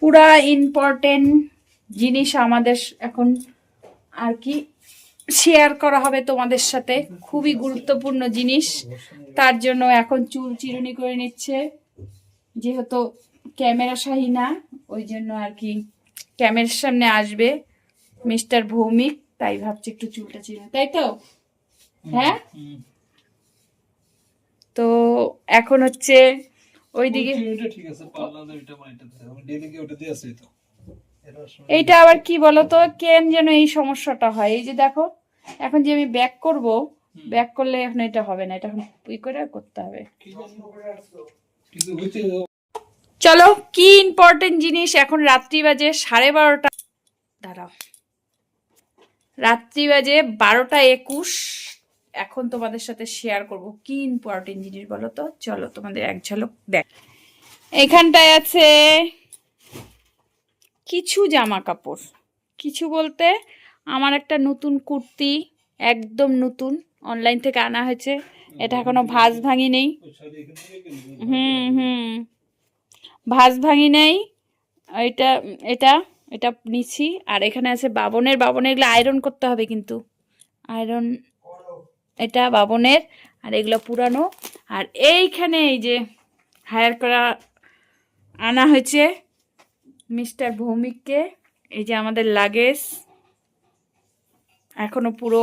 পুরা ইম্পর্টেন্ট জিনিস আমাদের এখন আর কি শেয়ার করা হবে তোমাদের সাথে, খুবই গুরুত্বপূর্ণ জিনিস। তার জন্য এখন চুল চিরুনি করে নিচ্ছে, যেহেতু ক্যামেরা শাহী না, ওই জন্য আর কি ক্যামেরার সামনে আসবে মিস্টার ভৌমিক, তাই ভাবছি একটু চুলটা চিরুনি, তাই তো? হ্যাঁ, তো এখন হচ্ছে ওইদিকে এইটা আবার কি বলতো, কেন যেন এই সমস্যাটা হয়। এই যে দেখো, এখন যে আমি ব্যাক করব, ব্যাক করলে এখন এটা হবে না, এটা এখন করে করতে হবে। চলো, কি ইম্পর্টেন্ট জিনিস, এখন রাত্রি বাজে 12:30। দাঁড়াও, রাত্রি বাজে 12:21। এখন তোমাদের সাথে শেয়ার করব কি ইম্পর্টেন্ট জিনিস বলো তো। চলো তোমাদের এক ঝলক দেখ। এখানটায় আছে কিছু জামা কাপড়, কিছু বলতে আমার একটা নতুন কুর্তি, একদম নতুন, অনলাইন থেকে আনা হয়েছে। এটা এখনো ভাঁজ ভাঙি নেই। ভাঁজ ভাঙি নেই। এটা এটা এটা নিচ্ছি। আর এখানে আছে বাবনের এগুলো আয়রন করতে হবে, কিন্তু আয়রন, এটা বাবনের, আর এগুলো পুরানো। আর এইখানে এই যে হায়ার করা আনা হয়েছে মিস্টার ভৌমিককে, এই যে আমাদের লাগেজ এখনো পুরো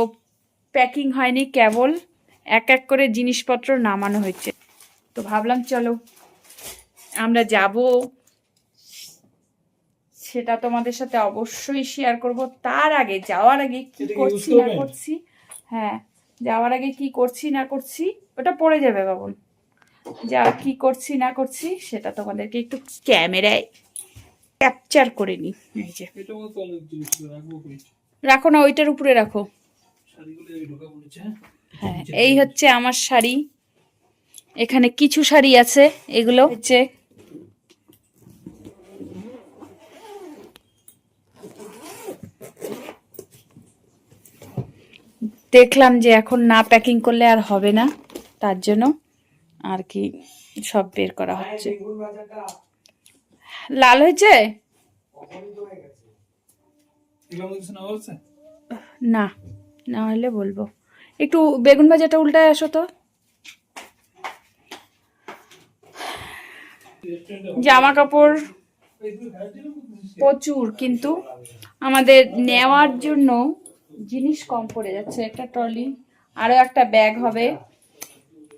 প্যাকিং হয়নি, কেবল এক এক করে জিনিসপত্র নামানো হয়েছে। তো ভাবলাম চলো আমরা যাব, সেটা তোমাদের সাথে অবশ্যই শেয়ার করব। তার আগে, যাওয়ার আগে কি করছি না করছি, হ্যাঁ যাওয়ার আগে কি করছি না করছি, ওটা পড়ে যাবে বাবন, যা কি করছি না করছি সেটা তোমাদেরকে একটু ক্যামেরায় ক্যাপচার করে নি। এই যে রাখো না, ওইটার উপরে রাখো। হ্যাঁ, এই হচ্ছে আমার শাড়ি। এখানে কিছু শাড়ি আছে, এগুলো হচ্ছে দেখলাম যে এখন না প্যাকিং করলে আর হবে না, তার জন্য আর কি সব বের করা হচ্ছে। লাল হয়েছে না, না হলে বলবো। একটু বেগুন ভাজাটা উল্টায় আসো তো। জামা কাপড় প্রচুর, কিন্তু আমাদের নেওয়ার জন্য জিনিস কম পড়ে যাচ্ছে। একটা ট্রলি, আরো একটা ব্যাগ হবে।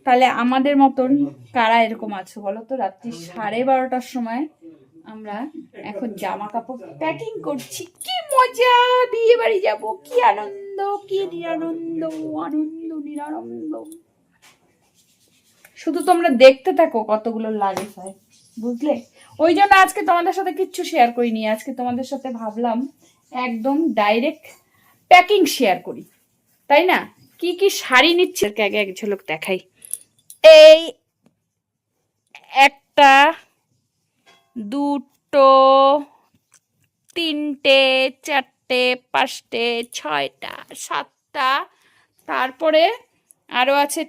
তাহলে আমাদের মতন কারা এরকম আছে বলো তো? রাত্রি 12:30টার সময় আমরা এখন জামা কাপড় প্যাকিং করছি। কি মজা, বিয়ে বাড়ি যাবো, কি আনন্দ, কি নিরানন্দ, আনন্দ নিরানন্দ। শুধু তোমরা দেখতে থাকো কতগুলো লাগে হয়, বুঝলে? ওই জন্য আজকে তোমাদের সাথে কিচ্ছু শেয়ার করিনি। আজকে তোমাদের সাথে ভাবলাম একদম ডাইরেক্ট প্যাকিং শেয়ার করি, তাই না? কি কি শাড়ি নিচ্ছে আগে এক ঝলক দেখাই। এই একটা, দুটো, তিনটে, চারটে, পাঁচটে, ছয়টা, সাতটা, তারপরে আরো আছে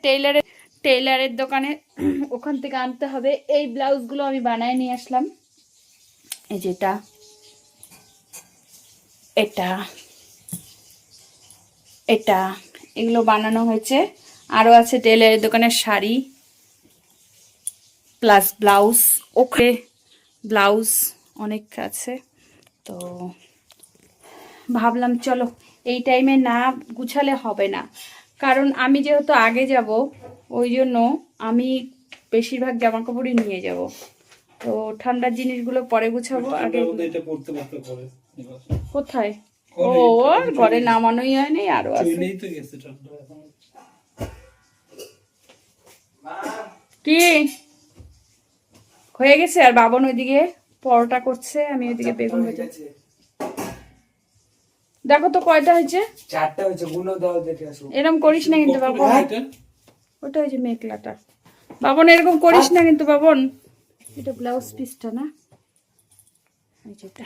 টেইলারের দোকানে, ওখান থেকে আনতে হবে। এই ব্লাউজগুলো আমি বানায় নিয়ে আসলাম। এই যেটা, এটা, এটা, এগুলো বানানো হয়েছে। আরো আছে টেইলারের দোকানের শাড়ি প্লাস ব্লাউজ, ওকে ব্লাউজ অনেক আছে। তো ভাবলাম চলো এই টাইমে না গুছালে হবে না, কারণ আমি যেহেতু আগে যাব, ওই জন্য আমি বেশিরভাগ জামা কাপড়ই নিয়ে যাব। তো ঠান্ডার জিনিসগুলো পরে গুছাবো, আগে কোথায়? ও ঘরে নামানোই হয়নি, আরো আছে। কি হয়ে গেছে? আর বাবন ওইদিকে পরোটা করছে, আমি ওইদিকে বেগুন ভাজা। দেখো তো কয়টা হয়েছে? 4টা হয়েছে, গুলো দাও দেখে আসো। এরকম করিস না কিন্তু বাবন, ওটা হয়েছে মেঘলাটা। বাবন এরকম করিস না কিন্তু বাবন। এটা ব্লাউজ পিসটা না, এই যেটা।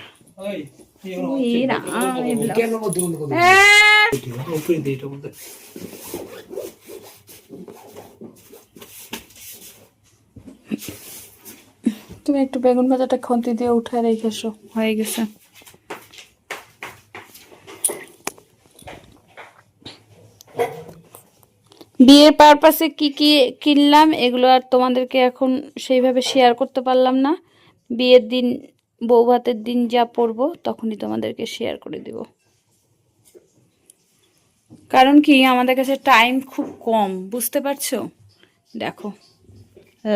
তুমি একটু বেগুন ভাজাটা খন্তি দিয়ে উঠায় রেখে এসো, হয়ে গেছে। বিয়ের পারপাসে কি কি কিনলাম এগুলো আর তোমাদেরকে এখন সেইভাবে শেয়ার করতে পারলাম না। বিয়ের দিন, বউ ভাতের দিন যা পরবো তখনই তোমাদেরকে শেয়ার করে দিব। কারণ কি আমাদের কাছে টাইম খুব কম, বুঝতে পারছো। দেখো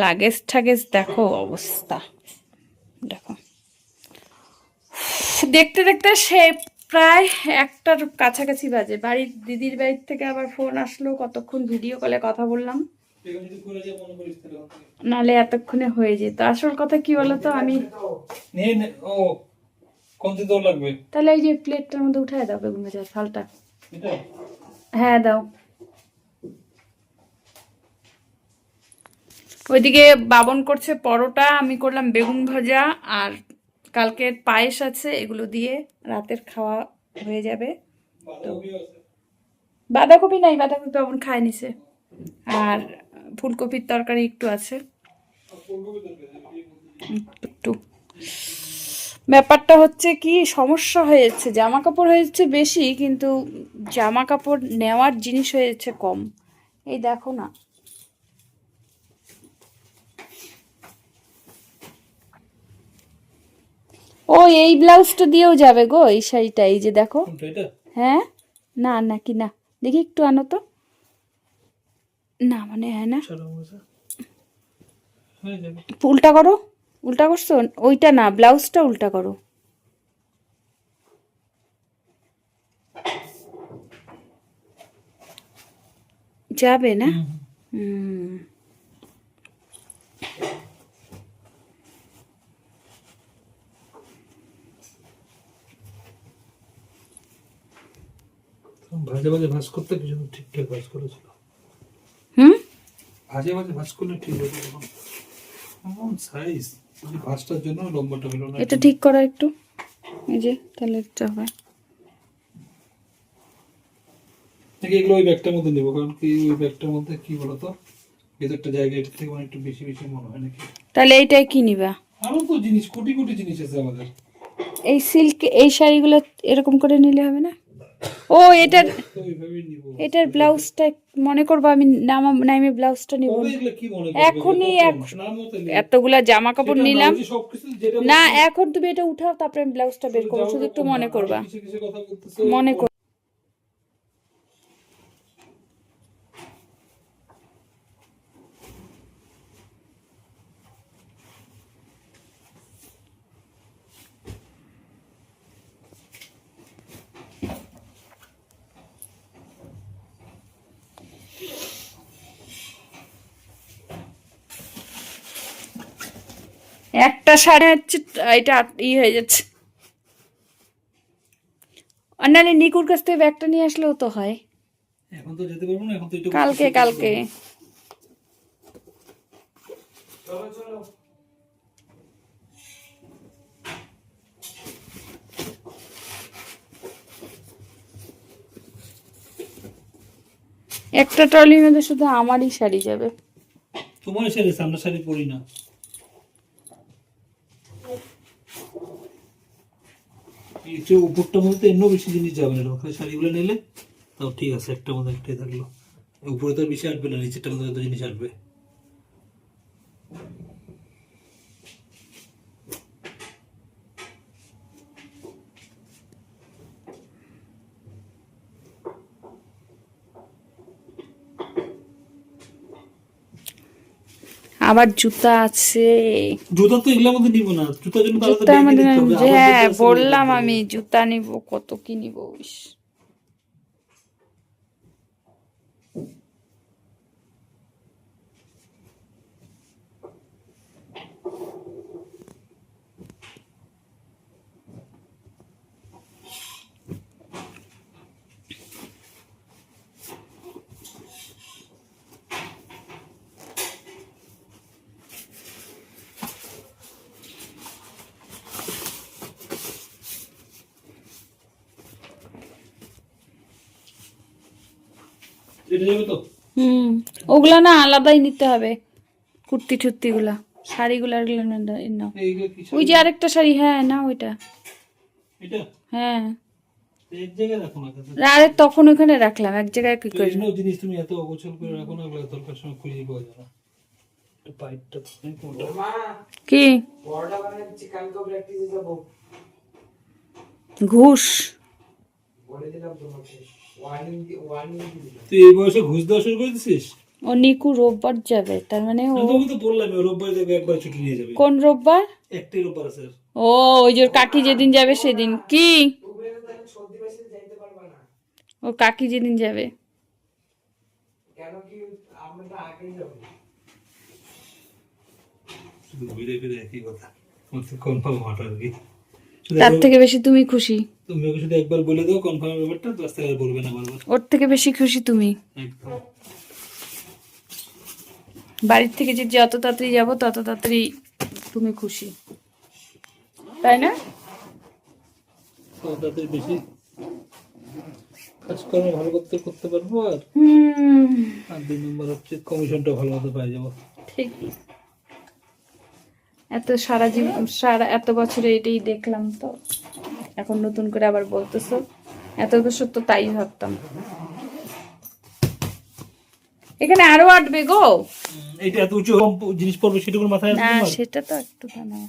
লাগেজ ঠাগেজ, দেখো অবস্থা, দেখো। দেখতে দেখতে সে প্রায় 1টার কাছাকাছি বাজে। বাড়ির দিদির বাড়ির থেকে আবার ফোন আসলো, কতক্ষণ ভিডিও কলে কথা বললাম, নালে এতক্ষণে হয়ে যেত। আসল কথা কি বলতো, আমি তাহলে এই যে প্লেটটার মধ্যে উঠায় দাও বেগুন ভাজা থালটা। হ্যাঁ দাও। ওইদিকে বাবন করছে পরোটা, আমি করলাম বেগুন ভাজা, আর কালকের পায়েস আছে, এগুলো দিয়ে রাতের খাওয়া হয়ে যাবে। বাঁধাকপি নাই, বাঁধাকপি বাবন খায় নিছে, আর ফুলকপির তরকারি একটু আছে। একটু ব্যাপারটা হচ্ছে কি, সমস্যা হয়েছে, জামা কাপড় হয়েছে বেশি কিন্তু জামা কাপড় নেওয়ার জিনিস হয়েছে কম। এই দেখো না, ও এই ব্লাউজটা দিয়েও যাবে গো, এই শাড়িটা, এই যে দেখো। হ্যাঁ, না নাকি না, দেখি একটু আনো তো। না মানে হ্যাঁ না, উল্টা করো, উল্টা করছো, ওইটা না, ব্লাউজটা উল্টা করো। যাবে না? হুম, ভাজে ভাজে ভাজ করতে কিছু ঠিকঠাক ভাজ করেছিল। হুম, ভাজে ভাজে ভাজ করলে ঠিক হয়ে যাবে। এমন সাইজ ভাজটার জন্য লম্বাটা হলো না। এটা ঠিক করো একটু, এই যে তাহলে এটা হবে। নাকি এগুলো ওই ব্যাগটার মধ্যে নেবো, কারণ কি ওই ব্যাগটার মধ্যে কি বলতো ভেতরটা জায়গা এটার থেকে মানে একটু বেশি বেশি মনে হয় নাকি। তাহলে এইটাই কি নিবা? আরো তো জিনিস কোটি কোটি জিনিস আছে আমাদের। এই সিল্ক, এই শাড়িগুলো এরকম করে নিলে হবে না? ও এটার, তো ওইভাবেই নিব। এটার ব্লাউজটা মনে করবো আমি নামে ব্লাউজটা নিব তবে না। এগুলো কি মনে এখনই করবে নাম মতো নেই। এতগুলা জামা কাপড় সেটা না, নিলাম ওই যে সবকিছু যেটা না, বলছি, এখন তুমি এটা উঠাও, তারপরে আমি ব্লাউজটা বের করবো, শুধু একটু মনে করবা, কিছু কিছু কথা বলতেছো মনে কর। একটা শাড়ি হচ্ছে এটা হয়ে যাচ্ছে। আর নাহলে নিকুর কাছ থেকে ব্যাগটা নিয়ে আসলেও তো হয়। এখন তো যেতে পারবো না, এখন তো এটা কালকে কালকে চলো চলো। একটা ট্রলির মধ্যে শুধু আমারই শাড়ি যাবে। তোমার শাড়ি, সামনে শাড়ি পরি না। এই যে উপরটার মধ্যে এমন বেশি জিনিস যাবে না, ওখানে শাড়িগুলো নিলে তাও ঠিক আছে, একটা মধ্যে একটাই থাকলো। উপরে তো আর বেশি আসবে না, নিচেরটার মধ্যে এত জিনিস আসবে। আবার জুতা আছে, জুতা তো এগুলোর মধ্যে নিব না, জুতার জন্য তো আলাদা জুতার ব্যাগ মধ্যে নিতে হবে। আবার হ্যাঁ জুতা আছে বললাম বলতে আমি, হবে। জুতা নিব, কত কি নিব। ইস, এটা যাবে তো? হুম, ওগুলা না আলাদাই নিতে হবে, কুর্তি টুর্তি গুলা। শাড়িগুলো নাও। এইগুলো কি ওই যে আরেকটা শাড়ি, হ্যাঁ না ওইটা, এটা হ্যাঁ। এক জায়গায় রাখো না কাছে। আরে তখন ওখানে রাখলাম, এক জায়গায় কি করে? বিভিন্ন জিনিস তুমি এত অগোছল করে রাখো না, ওগুলো দরকার সময় খুঁজে পাওয়া যায় না। একটু পাইপটা তুমি কোনটা? কি পরোটা বানাচ্ছি, কালকে প্র্যাকটিসে যাবো। ঘুষ? বলে দিলাম তোমাকে, ওয়ার্নিং দিলাম। তুই এই বয়সে ঘুষ দেওয়া শুরু করে দিছিস? ও নিকু রোববার যাবে, তার মানে ও আমি তোকে তো বললাম রোববার যাবে, একবার ছুটি নিয়ে যাবে। কোন রোববার? একটাই রোববার আছে। ও ওই যে ওর কাকি যেদিন যাবে সেদিন। কি তুমি তাহলে সর্দি বেশি যাইতে পারবা না। ওর কাকি যেদিন যাবে? কেন কি আমরা আগেই যাবো। শুধু ঘুরে ফিরে একই কথা, কনফার্ম হওয়াটা আর কি। তার থেকে বেশি তুমি খুশি? তুমি ওকে শুধু একবার বলে দাও কনফার্ম ব্যাপারটা, তো আস্তে আর বলবে না বারবার। ওর থেকে বেশি খুশি তুমি? একদম। বাড়ির থেকে যে যত তাড়াতাড়ি যাবো তত তাড়াতাড়ি তুমি খুশি, তাই না? তো তাদের বেশি কাজকর্ম ভালো করতে পারবো, আর 2 নম্বর হচ্ছে কমিশনটা ভালো মতো পাই যাবো। ঠিক। এত সারা জীবন, এত বছরে এটাই দেখলাম, তো এখন নতুন করে আবার বলতেছো। এত বছর তো তাই ভাবতাম। এখানে আরো আটবে গো। এইটা এত উঁচু জিনিস পড়বে সেটুকু মাথায় আসবে না তোমার? সেটা তো একটু না।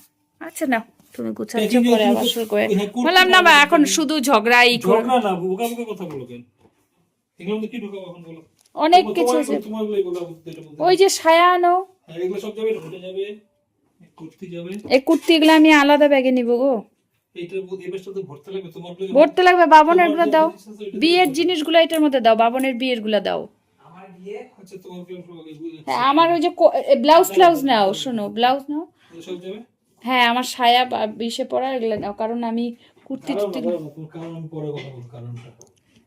আচ্ছা না, তুমি গুছাচ্ছ Packing পরে যখন আবার শুরু করে। হ্যাঁ, করতে বললাম না বা, এখন পারবে। শুধু ঝগড়াই করে। ঝগড়া না, বোকা বোকা কথা বলো কেন? এগুলো মধ্যে কি ঢোকাবো এখন বলো? অনেক কিছু আছে। তোমারগুলোই বলো এটার মধ্যে। ওই যে সায়া আনো, হ্যাঁ, এগুলো সব যাবে, ঢুকে যাবে, কুর্তি যাবে। এই কুর্তি গুলো আমি আলাদা ব্যাগে নিবো গো। এইটার মধ্যে এই বেশটা তো ভরতে লাগবে তোমার গুলো। ভরতে লাগবে, বাবনের গুলো দাও। জিনিস আছে ওইটা বিয়ের জিনিসগুলো এটার মধ্যে দাও, বাবনের বিয়ের গুলা দাও। আমার বিয়ে আচ্ছা তোমার গুলো সব আগে হ্যাঁ, আমার ওই যে ব্লাউজ নাও, শোনো ব্লাউজ নাও। সব যাবে। হ্যাঁ, আমার সায়া বিষে পড়া এগুলো নাও, কারণ আমি কুর্তি কারণ টুর্তি কারণ আমি পরে কথা বলবো কারণটা।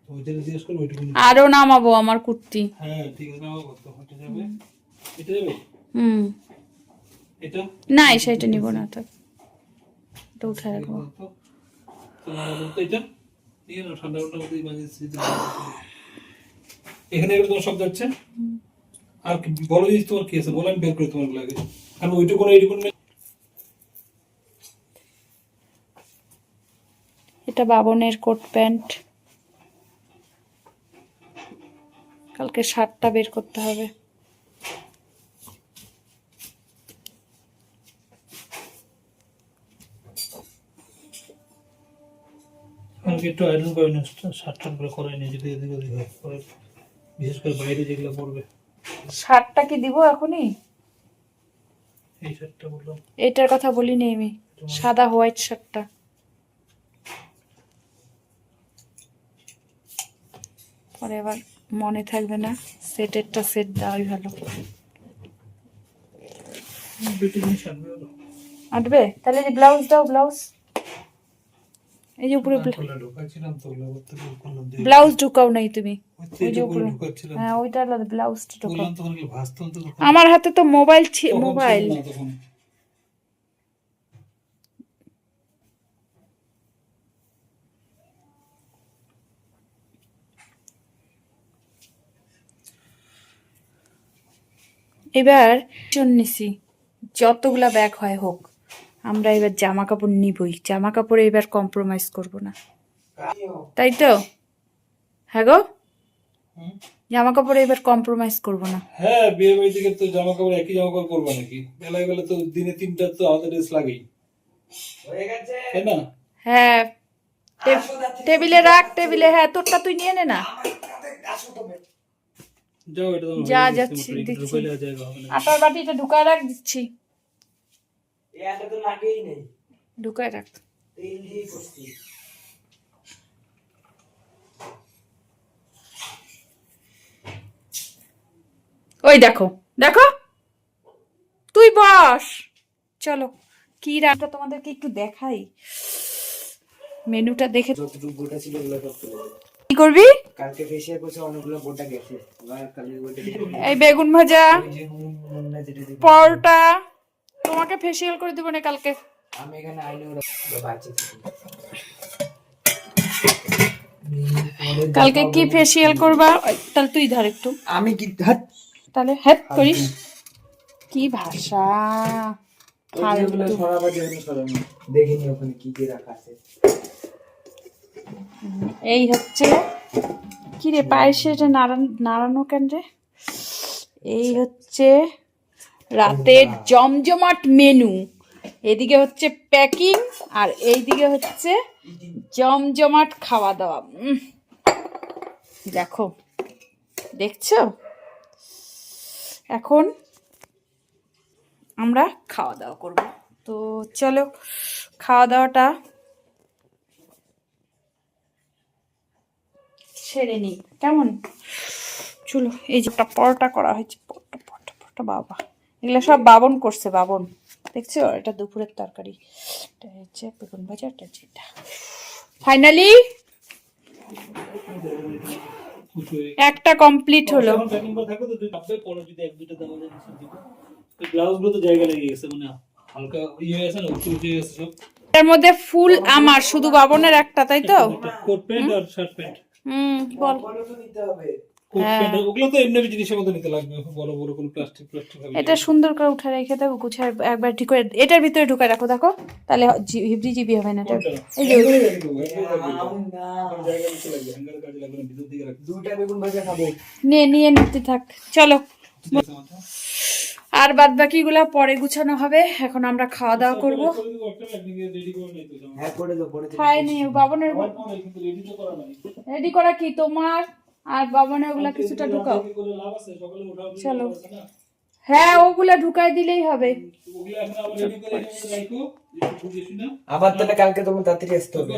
তুমি যেটা জিজ্ঞেস করো ওইটুকু। আরো নামাবো আমার কুর্তি। হ্যাঁ ঠিক আছে, নাও কত এটা যাবে। এটা যাবে, এটা না সেটা নিব না, তো এটা উঠে রাখবো। তোমার বলতে এটা নিয়ে নাও, ঠান্ডা ঠান্ডা মধ্যে মাঝে এখানে এগুলো তোমার সব যাচ্ছে। আর কি বলো জিনিস তোমার কি আছে বলো, আমি বের করে তোমার লাগে। কারণ ওইটুকু এইটুকু এটা বাবনের কোট প্যান্ট, কালকে শার্টটা বের করতে হবে। আমাকে একটু আয়রন করে নিও, শার্ট টান করে করাই নিয়ে যদি এদিকে ওদিকে হয় পরে, বিশেষ করে বাইরে যেগুলো পড়বে। শার্টটা কি দিব এখনই? এই শার্টটা বললাম। এটার কথা বলিনি আমি, সাদা হোয়াইট শার্টটা। পরে এবার মনে থাকবে না, সেটেরটা সেট দেওয়াই ভালো। দুটো জিনিস আনবে হলো। আটবে তাহলে, যে ব্লাউজ দাও, ব্লাউজ এই যে উপরে খোলা ঢোকাচ্ছিলাম তো ওগুলো করতে করলাম দিয়ে। ব্লাউজ ঢুকাও নাই তুমি, ওই ওই যে উপরে। ঢুকাচ্ছিলাম। হ্যাঁ ওইটা আলাদা, ব্লাউজটা ঢুকাও। বললাম তখন কি ভাসতাম তো তখন। আমার হাতে তো মোবাইল তখন মোবাইল। ছিল না তখন। এবার নিছি, যতগুলা ব্যাগ হয় হোক, আমরা এবার জামা কাপড় নিবই। জামা কাপড়ে এবার কম্প্রোমাইজ করব না, তাই তো? হ্যাঁ গো, হুম? জামা কাপড়ে এবার কম্প্রোমাইজ করব না। হ্যাঁ, বিয়ে বাড়ি থেকে তো জামা কাপড় একই জামা কাপড় পরবা নাকি? বেলায় বেলা তো দিনে 3টা তো আলাদা ড্রেস লাগেই, হয়ে গেছে। তাই না? হ্যাঁ, টেবিলে রাখ, টেবিলে। হ্যাঁ তোরটা তুই নিয়ে নে না। আসো তবে। যাও, এটা তো যা যাচ্ছি, দিচ্ছি। ঢুকাইলে আর জায়গা হবে না। আটার বাটিটা ঢুকায় রাখ, দিচ্ছি। এটা তো লাগেই নেই, ঢুকায় রাখ। তেল দিয়ে করছি। ওই দেখো দেখো, তুই বস। চলো, কি রান্না তোমাদেরকে একটু দেখাই, মেনুটা দেখে। যতটুকু গোটা ছিল ওগুলো সব চলে যাবে। কি করবি? কালকে ফেসিয়াল করছে, অনেকগুলো গোটা গেছে। এবার কালকে গোটা দিয়ে এই বেগুন ভাজা, ওই যে মুন্না যেটা দিবে। পরোটা, তোমাকে ফেসিয়াল করে দেবো না কালকে। আমি এখানে আইলে ওরা বাচ্চা থাকে। কালকে কি ফেসিয়াল করবা? তাহলে তুই ধর একটু, আমি কি হাত তাহলে হেল্প করিস। কি ভাষা! ওইগুলো সরাবার জন্য সরানো দেখিনি ওখানে কি কি রাখা আছে। এই হচ্ছে কি রে পায়েসে এটা নাড়ানো কেন রে? এই হচ্ছে রাতের জমজমাট মেনু। এদিকে হচ্ছে প্যাকিং আর এইদিকে হচ্ছে জমজমাট খাওয়া দাওয়া। দেখো, দেখছো? এখন আমরা খাওয়া দাওয়া করব। তো চলো খাওয়া দাওয়াটা সেরে নিই, কেমন? চলো, এই যে একটা পরোটা করা হয়েছে, পরোটা বাবা, এগুলো সব বাবন করছে, বাবন। দেখছো, এটা দুপুরের তরকারি, এটা হচ্ছে বেগুন ভাজা, এটা যেটা ফাইনালি একটা কমপ্লিট হলো। এর মধ্যে ফুল আমার, শুধু বাবনের একটা, তাই তো? বল। এটা সুন্দর করে উঠে রেখে দেবো, গুছায় একবার ঠিক করে এটার ভিতরে ঢুকে রাখো, দেখো তাহলে হিবড়ি জিবি হবে না এটা। এই যে নিয়ে নিতে থাক, চলো। আর বাদ বাকি গুলা পরে গুছানো হবে, এখন আমরা খাওয়া দাওয়া করবো। খাইনি বাবনের, রেডি করা কি তোমার আর বাবনের ওগুলা কিছুটা ঢুকাও, চলো। হ্যাঁ, ওগুলা ঢুকাই দিলেই হবে। আবার তাহলে কালকে তোমার তাড়াতাড়ি আসতে হবে।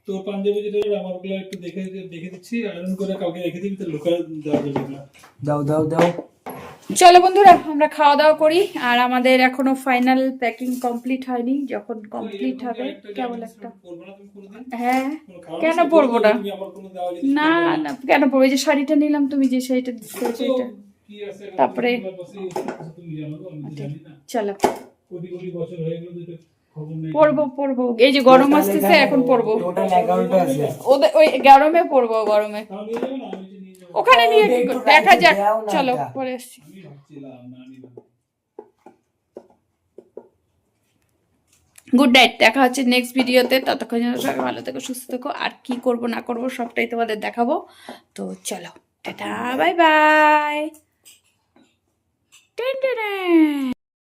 তোর পাঞ্জাবি যেটা আমার ওগুলো একটু দেখে দিচ্ছি, আয়রন করে কালকে রেখে দিবি, তো লুকায় দেওয়া যাবে। দাও। চলো বন্ধুরা, আমরা খাওয়া দাওয়া করি। আর আমাদের এখনো ফাইনাল প্যাকিং কমপ্লিট হয়নি, যখন কমপ্লিট হবে কেবল একটা। হ্যাঁ, কেন পরবো না? না না, কেন পরবো? এই যে শাড়িটা নিলাম, তুমি যে শাড়িটা সেটা, তারপরে চলো পরবো। এই যে গরম আসতেছে, এখন পরবো। ওদের ওই গরমে পরবো, গরমে ওখানে নিয়ে দেখা যাক। চলো পরে আসছি। গুড নাইট, দেখা হচ্ছে নেক্সট ভিডিওতে। ততক্ষণ সবাই ভালো থেকো, সুস্থ থেকো। আর কি করব না করব সবটাই তোমাদের দেখাবো। তো চলো, টাটা, বাই বাই।